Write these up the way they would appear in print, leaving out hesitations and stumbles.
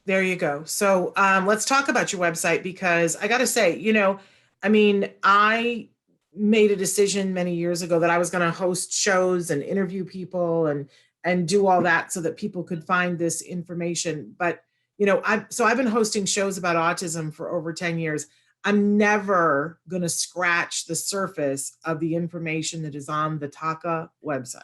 There you go. So let's talk about your website because I got to say, I made a decision many years ago that I was going to host shows and interview people and do all that so that people could find this information. But I've been hosting shows about autism for over 10 years. I'm never going to scratch the surface of the information that is on the TACA website.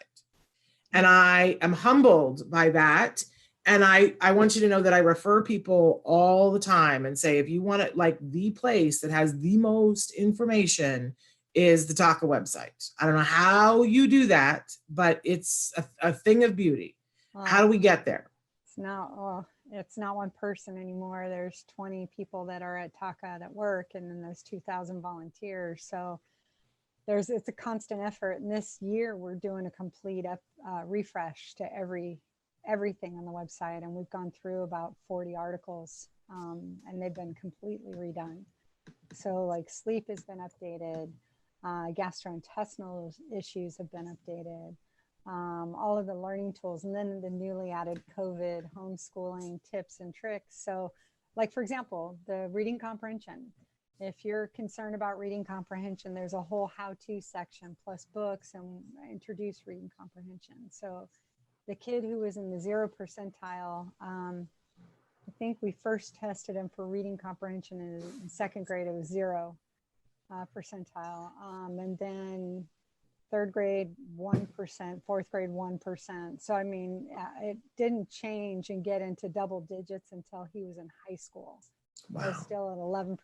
And I am humbled by that. And I want you to know that I refer people all the time and say, if you want it, like the place that has the most information is the TACA website. I don't know how you do that, but it's a thing of beauty. How do we get there? It's not one person anymore. There's 20 people that are at TACA that work, and then there's 2,000 volunteers. So it's a constant effort. And this year we're doing a complete refresh to everything on the website, and we've gone through about 40 articles, and they've been completely redone. So like sleep has been updated, gastrointestinal issues have been updated, all of the learning tools, and then the newly added COVID homeschooling tips and tricks. So like, for example, the reading comprehension. If you're concerned about reading comprehension, there's a whole how-to section plus books and introduce reading comprehension. So the kid who was in the 0 percentile, I think we first tested him for reading comprehension in second grade. It was 0 percentile. And then third grade, 1%, fourth grade, 1%. So, I mean, it didn't change and get into double digits until he was in high school. Wow. It was still at 11%.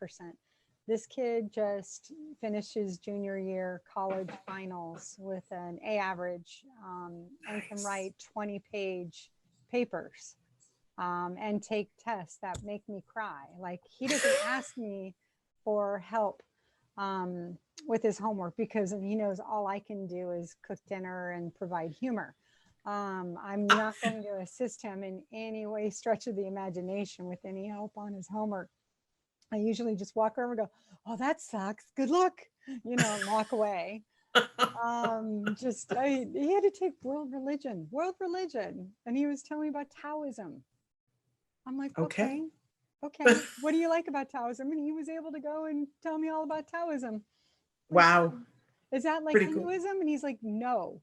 This kid just finished his junior year college finals with an A average, and can write 20-page papers and take tests that make me cry. Like, he doesn't ask me for help with his homework because he knows all I can do is cook dinner and provide humor. I'm not going to assist him in any way, stretch of the imagination, with any help on his homework. I usually just walk over and go, "Oh, that sucks. Good luck," and walk away. He had to take world religion, and he was telling me about Taoism. I'm like, okay. What do you like about Taoism? And he was able to go and tell me all about Taoism. Like, wow. Is that like Pretty Hinduism? Cool. And he's like, no.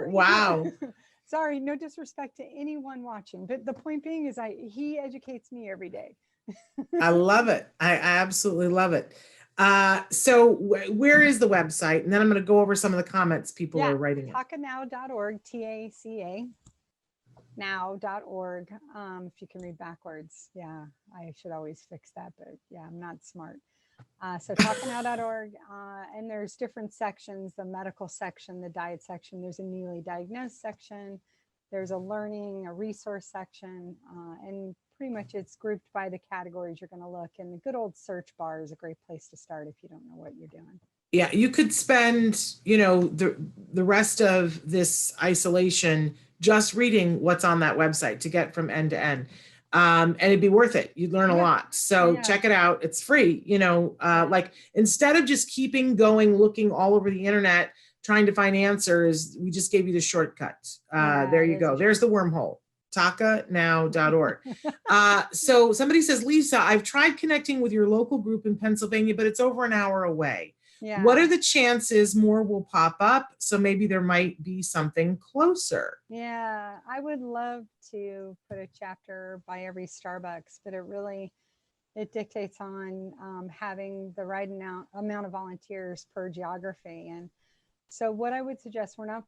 Wow. Sorry, no disrespect to anyone watching, but the point being is he educates me every day. I love it. I absolutely love it. So where is the website? And then I'm going to go over some of the comments people are writing. TACAnow.org, TACA now.org. If you can read backwards. Yeah, I should always fix that, but yeah, I'm not smart. So TACAnow.org, and there's different sections, the medical section, the diet section, there's a newly diagnosed section, there's a learning, a resource section, and pretty much it's grouped by the categories you're going to look. And the good old search bar is a great place to start if you don't know what you're doing. Yeah, you could spend, the rest of this isolation just reading what's on that website to get from end to end. And it'd be worth it. You'd learn a lot. So check it out. It's free. Like, instead of just keeping going, looking all over the internet, trying to find answers, we just gave you the shortcut. There you go. There's the wormhole. TACAnow.org. So somebody says, Lisa, I've tried connecting with your local group in Pennsylvania, but it's over an hour away. Yeah. What are the chances more will pop up? So maybe there might be something closer. Yeah, I would love to put a chapter by every Starbucks, but it dictates on having the right amount of volunteers per geography. And so what I would suggest, we're not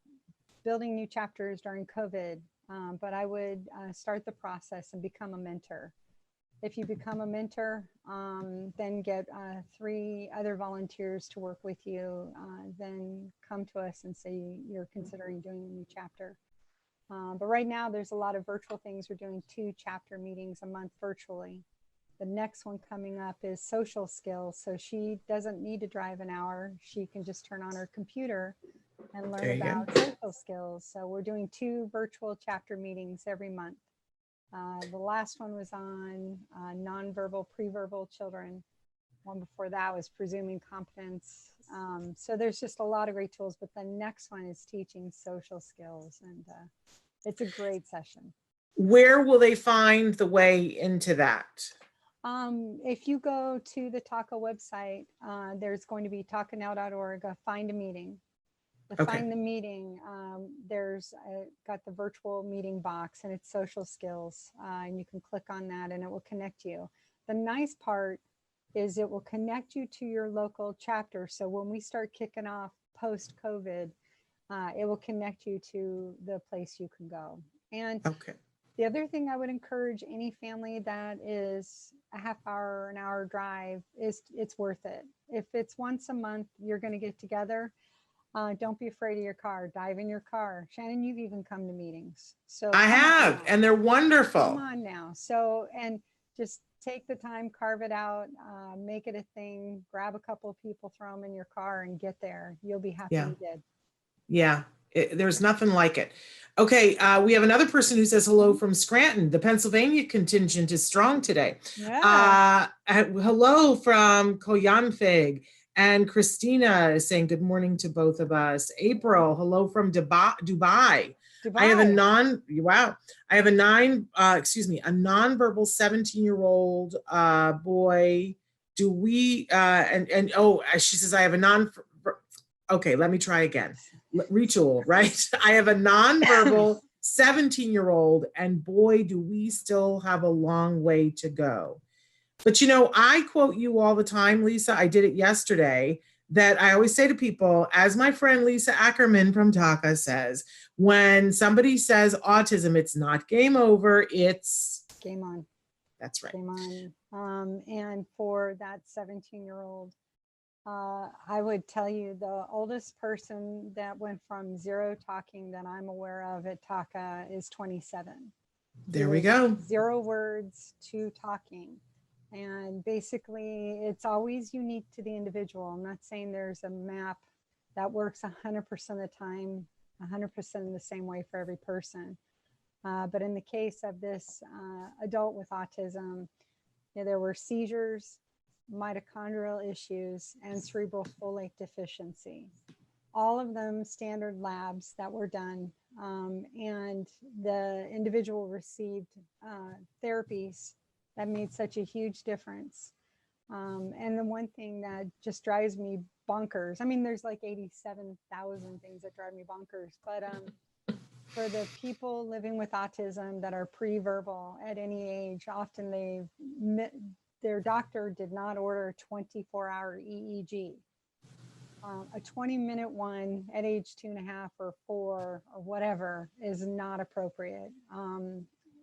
building new chapters during COVID, but I would start the process and become a mentor. If you become a mentor, then get 3 other volunteers to work with you, then come to us and say you're considering doing a new chapter. But right now there's a lot of virtual things. We're doing 2 chapter meetings a month virtually. The next one coming up is social skills. So she doesn't need to drive an hour. She can just turn on her computer and learn about social skills. So we're doing 2 virtual chapter meetings every month. The last one was on nonverbal, preverbal children. One before that was presuming competence, So there's just a lot of great tools, but the next one is teaching social skills, and it's a great session. Where will they find the way into that? If you go to the TACA website, there's going to be TACAnow.org, find a meeting. To Okay. find the meeting, there's got the virtual meeting box, and it's social skills, and you can click on that and it will connect you. The nice part is it will connect you to your local chapter. So when we start kicking off post-COVID, it will connect you to the place you can go. And Okay. the other thing I would encourage any family that is a half hour, an hour drive, is it's worth it. If it's once a month, you're going to get together. Don't be afraid of your car. Dive in your car. Shannon, you've even come to meetings. So I have, and they're wonderful. Come on now. So, and just take the time, carve it out, make it a thing, grab a couple of people, throw them in your car and get there. You'll be happy you did. Yeah, there's nothing like it. Okay, we have another person who says hello from Scranton. The Pennsylvania contingent is strong today. Yeah. Hello from Koyanfig. And Christina is saying good morning to both of us. April, hello from Dubai. I have a nonverbal 17-year-old boy. Do we, she says, I have a okay, let me try again. Retool, right? I have a nonverbal 17-year-old, and boy, do we still have a long way to go. But you know, I quote you all the time, Lisa. I did it yesterday, that I always say to people, as my friend Lisa Ackerman from TACA says, when somebody says autism, it's not game over, it's game on. That's right. Game on. And for that 17-year-old, I would tell you the oldest person that went from zero talking that I'm aware of at TACA is 27. There we go. 0 words to talking. And basically, it's always unique to the individual. I'm not saying there's a map that works 100% of the time, 100% in the same way for every person. But in the case of this adult with autism, there were seizures, mitochondrial issues, and cerebral folate deficiency. All of them standard labs that were done. And the individual received therapies that made such a huge difference. And the one thing that just drives me bonkers, I mean, there's like 87,000 things that drive me bonkers, but for the people living with autism that are pre-verbal at any age, often their doctor did not order a 24-hour EEG. A 20-minute one at age 2.5 or 4 or whatever is not appropriate.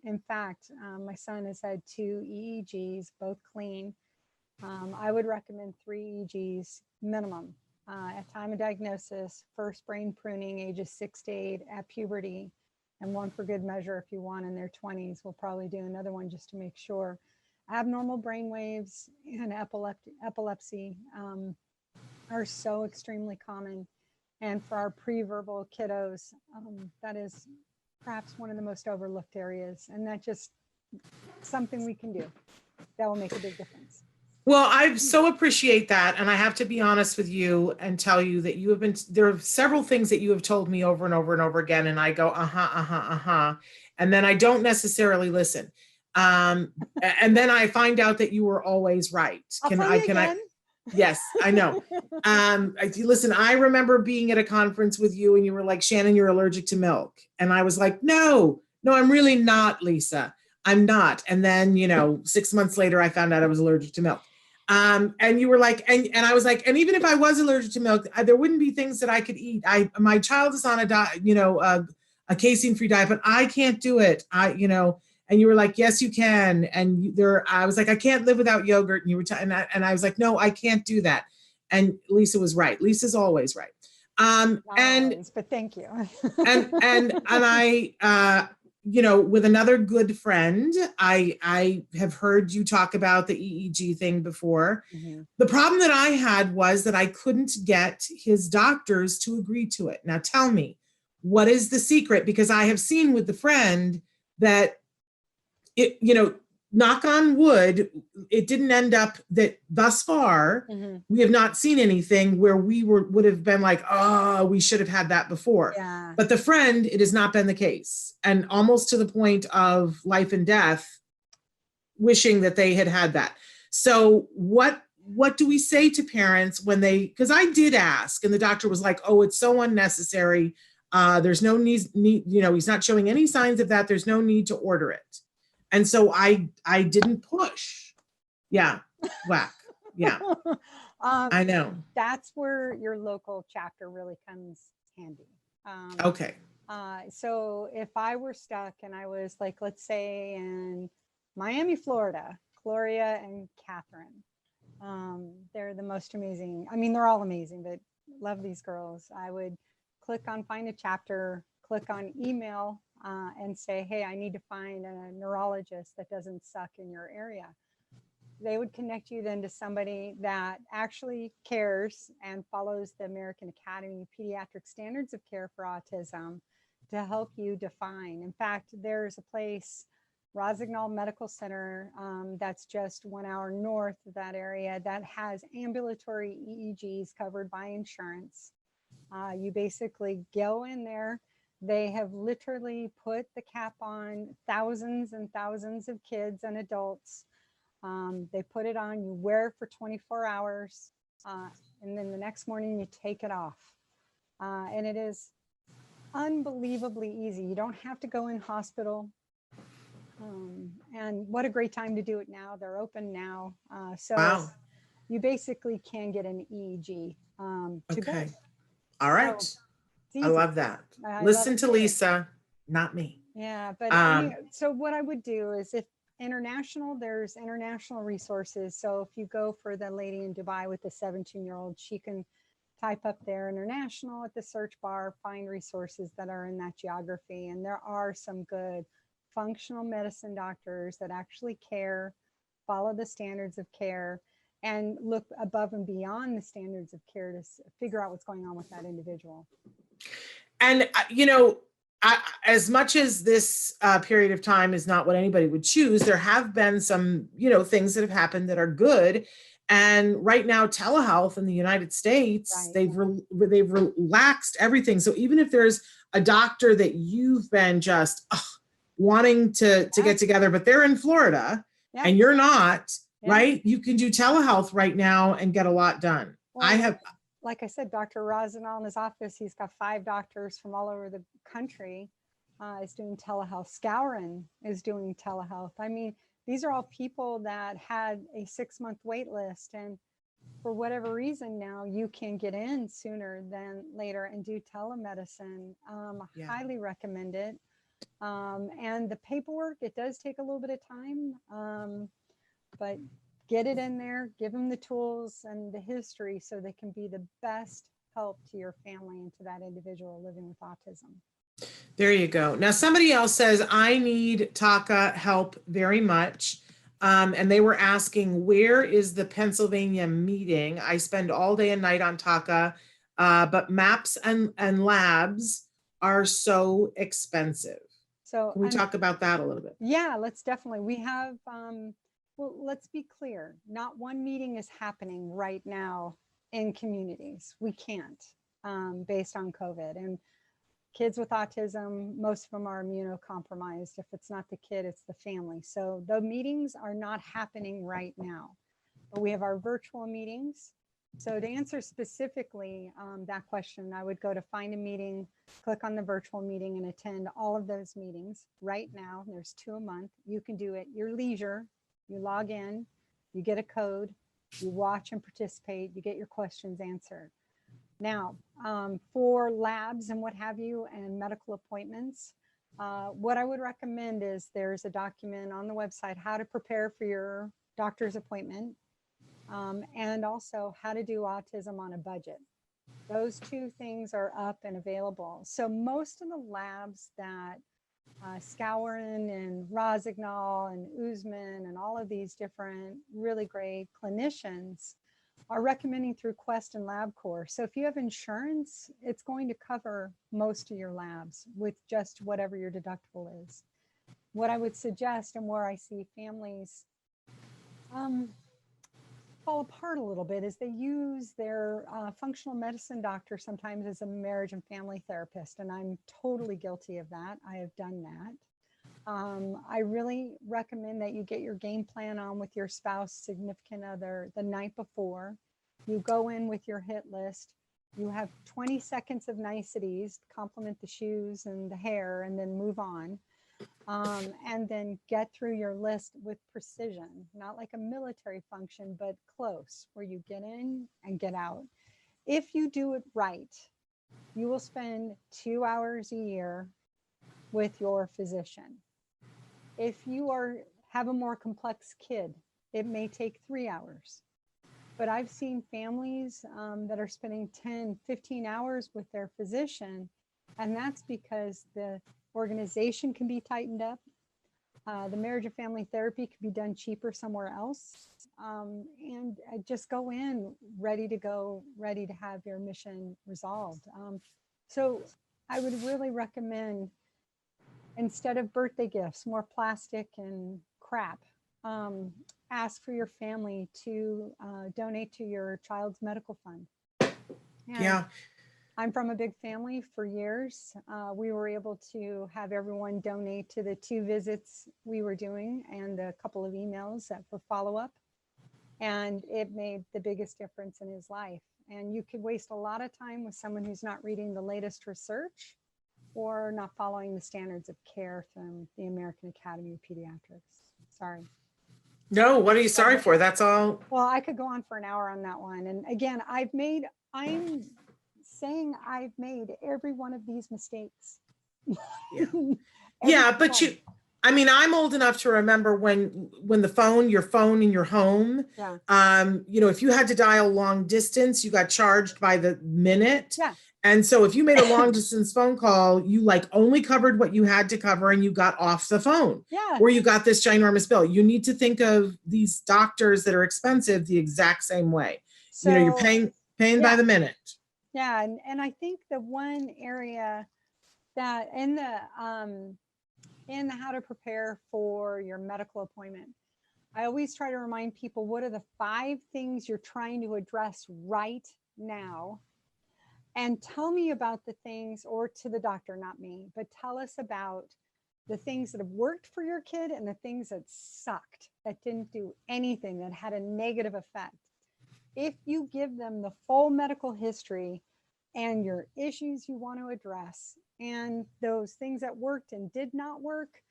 In fact, my son has had 2 EEGs, both clean. I would recommend 3 EEGs minimum at time of diagnosis, first brain pruning, ages 6 to 8 at puberty, and 1 for good measure if you want in their 20s. We'll probably do another one just to make sure. Abnormal brain waves and epilepsy are so extremely common. And for our pre-verbal kiddos, that is perhaps one of the most overlooked areas, and that's just something we can do that will make a big difference. Well, I so appreciate that, and I have to be honest with you and tell you that you have been, there are several things that you have told me over and over and over again, and I go and then I don't necessarily listen, and then I find out that you were always right. Can I yes, I know. Listen, I remember being at a conference with you and you were like, Shannon, you're allergic to milk. And I was like, no, I'm really not, Lisa. I'm not. And then, 6 months later, I found out I was allergic to milk. And you were like, and I was like, and even if I was allergic to milk, there wouldn't be things that I could eat. My child is on a diet, a casein-free diet, but I can't do it. And you were like, yes, you can. And I was like, I can't live without yogurt. And you were, and I was like, no, I can't do that. And Lisa was right. Lisa's always right. But thank you. and I, with another good friend, I have heard you talk about the EEG thing before. Mm-hmm. The problem that I had was that I couldn't get his doctors to agree to it. Now tell me, what is the secret? Because I have seen with the friend that knock on wood, it didn't end up that thus far, we have not seen anything where we would have been like, oh, we should have had that before. Yeah. But the friend, it has not been the case. And almost to the point of life and death, wishing that they had had that. So what do we say to parents when they, because I did ask and the doctor was like, oh, it's so unnecessary. There's no need, he's not showing any signs of that. There's no need to order it. And so I didn't push. Yeah. Whack. Yeah. I know. That's where your local chapter really comes handy. Okay. So if I were stuck and I was like, let's say in Miami, Florida, Gloria and Catherine, they're the most amazing. I mean, they're all amazing, but love these girls. I would click on find a chapter, click on email, and say, hey, I need to find a neurologist that doesn't suck in your area. They would connect you then to somebody that actually cares and follows the American Academy Pediatric Standards of Care for Autism to help you define. In fact, there's a place, Rossignol Medical Center, that's just 1 hour north of that area, that has ambulatory EEGs covered by insurance. You basically go in there. They have literally put the cap on thousands and thousands of kids and adults. They put it on, you wear it for 24 hours, and then the next morning you take it off. And it is unbelievably easy. You don't have to go in hospital. And what a great time to do it now. They're open now. So wow. You basically can get an EEG. Okay. All right. So I love that. Listen to Lisa, not me. Yeah, but so what I would do is, if international, there's international resources. So if you go for the lady in Dubai with the 17-year-old, she can type up there international at the search bar, find resources that are in that geography. And there are some good functional medicine doctors that actually care, follow the standards of care, and look above and beyond the standards of care to figure out what's going on with that individual. And, as much as this period of time is not what anybody would choose, there have been some, things that have happened that are good. And right now, telehealth in the United States, Right. they've relaxed everything. So even if there's a doctor that you've been just wanting to get together, but they're in Florida and you're not, right? You can do telehealth right now and get a lot done. Well, like I said, Dr. Rossignol in his office, he's got 5 doctors from all over the country is doing telehealth. Scourin is doing telehealth. I mean, these are all people that had a 6-month wait list, and for whatever reason now you can get in sooner than later and do telemedicine. Highly recommend it. And the paperwork, it does take a little bit of time, but get it in there, give them the tools and the history so they can be the best help to your family and to that individual living with autism. There you go. Now, somebody else says, I need TACA help very much. And they were asking, where is the Pennsylvania meeting? I spend all day and night on TACA, but maps and labs are so expensive. So can we talk about that a little bit? Yeah, let's definitely. We have, well, let's be clear. Not one meeting is happening right now in communities. We can't, based on COVID. And kids with autism, most of them are immunocompromised. If it's not the kid, it's the family. So the meetings are not happening right now, but we have our virtual meetings. So to answer specifically that question, I would go to find a meeting, click on the virtual meeting and attend all of those meetings right now. There's 2 a month. You can do it your leisure. You log in, you get a code, you watch and participate, you get your questions answered. Now, for labs and what have you and medical appointments, what I would recommend is there's a document on the website, how to prepare for your doctor's appointment, and also how to do autism on a budget. Those 2 things are up and available. So most of the labs that Scourin and Rossignol and Usman and all of these different really great clinicians are recommending through Quest and LabCorp. So if you have insurance, it's going to cover most of your labs with just whatever your deductible is. what I would suggest, and where I see families fall apart a little bit, is they use their functional medicine doctor sometimes as a marriage and family therapist. And I'm totally guilty of that. I have done that. I really recommend that you get your game plan on with your spouse, significant other, the night before. You go in with your hit list. You have 20 seconds of niceties, compliment the shoes and the hair, and then move on. And then get through your list with precision, not like a military function, but close, where you get in and get out. If you do it right, you will spend 2 hours a year with your physician. If you have a more complex kid, it may take 3 hours. But I've seen families that are spending 10, 15 hours with their physician, and that's because the organization can be tightened up. The marriage and family therapy could be done cheaper somewhere else. And just go in ready to go, ready to have your mission resolved. So I would really recommend, instead of birthday gifts, more plastic and crap, ask for your family to donate to your child's medical fund. And Yeah. I'm from a big family for years. We were able to have everyone donate to the 2 visits we were doing and a couple of emails for follow-up. And it made the biggest difference in his life. And you could waste a lot of time with someone who's not reading the latest research or not following the standards of care from the American Academy of Pediatrics. Sorry. No, what are you sorry for? That's all. Well, I could go on for an hour on that one. And again, I'm saying I've made every one of these mistakes. Yeah. Yeah, but I'm old enough to remember when your phone in your home, Yeah. if you had to dial long distance, you got charged by the minute. Yeah. And so if you made a long distance phone call, you like only covered what you had to cover and you got off the phone. Yeah. Or you got this ginormous bill. You need to think of these doctors that are expensive the exact same way. So, you're paying by the minute. Yeah. And I think the one area that in the how to prepare for your medical appointment, I always try to remind people, what are the 5 things you're trying to address right now? And tell me about the things, or to the doctor, not me, but tell us about the things that have worked for your kid and the things that sucked, that didn't do anything, that had a negative effect. If you give them the full medical history and your issues you want to address and those things that worked and did not work,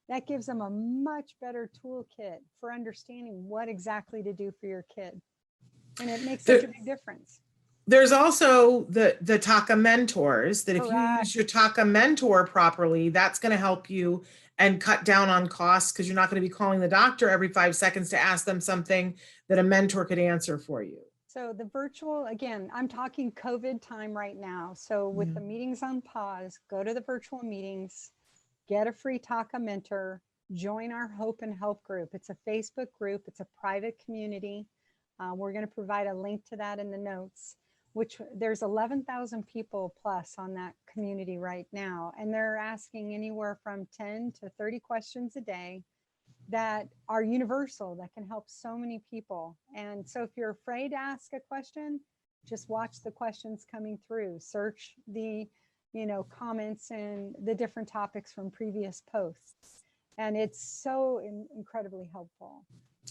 that gives them a much better toolkit for understanding what exactly to do for your kid. And it makes such a big difference. There's also the TACA mentors that Correct. If you use your TACA mentor properly, that's going to help you and cut down on costs, because you're not going to be calling the doctor every 5 seconds to ask them something that a mentor could answer for you. So the virtual, again, I'm talking COVID time right now. So with the meetings on pause, go to the virtual meetings, get a free TACA mentor, join our Hope and Help group. It's a Facebook group. It's a private community. We're going to provide a link to that in the notes, which there's 11,000 people plus on that community right now. And they're asking anywhere from 10 to 30 questions a day that are universal, that can help so many people. And so if you're afraid to ask a question, just watch the questions coming through, search the comments and the different topics from previous posts. And it's so incredibly helpful.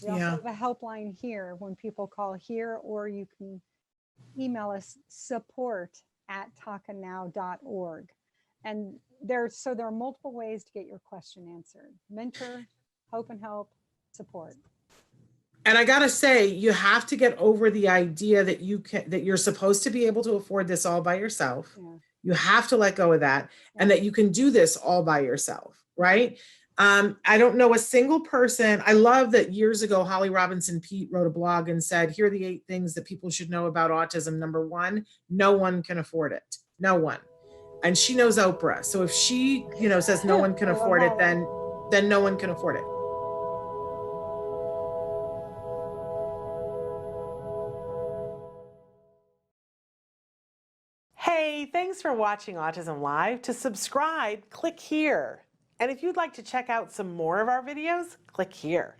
We also have a helpline here when people call here, or you can email us support@tacanow.org. And there are multiple ways to get your question answered: mentor, Hope and Help, support. And I gotta say, you have to get over the idea that you're supposed to be able to afford this all by yourself. Yeah. You have to let go of that, and that you can do this all by yourself, right? I don't know a single person. I love that years ago, Holly Robinson Peete wrote a blog and said, here are the 8 things that people should know about autism. Number 1, no one can afford it. No one. And she knows Oprah. So if she, says no one can afford it, then no one can afford it. Hey, thanks for watching Autism Live. To subscribe, click here. And if you'd like to check out some more of our videos, click here.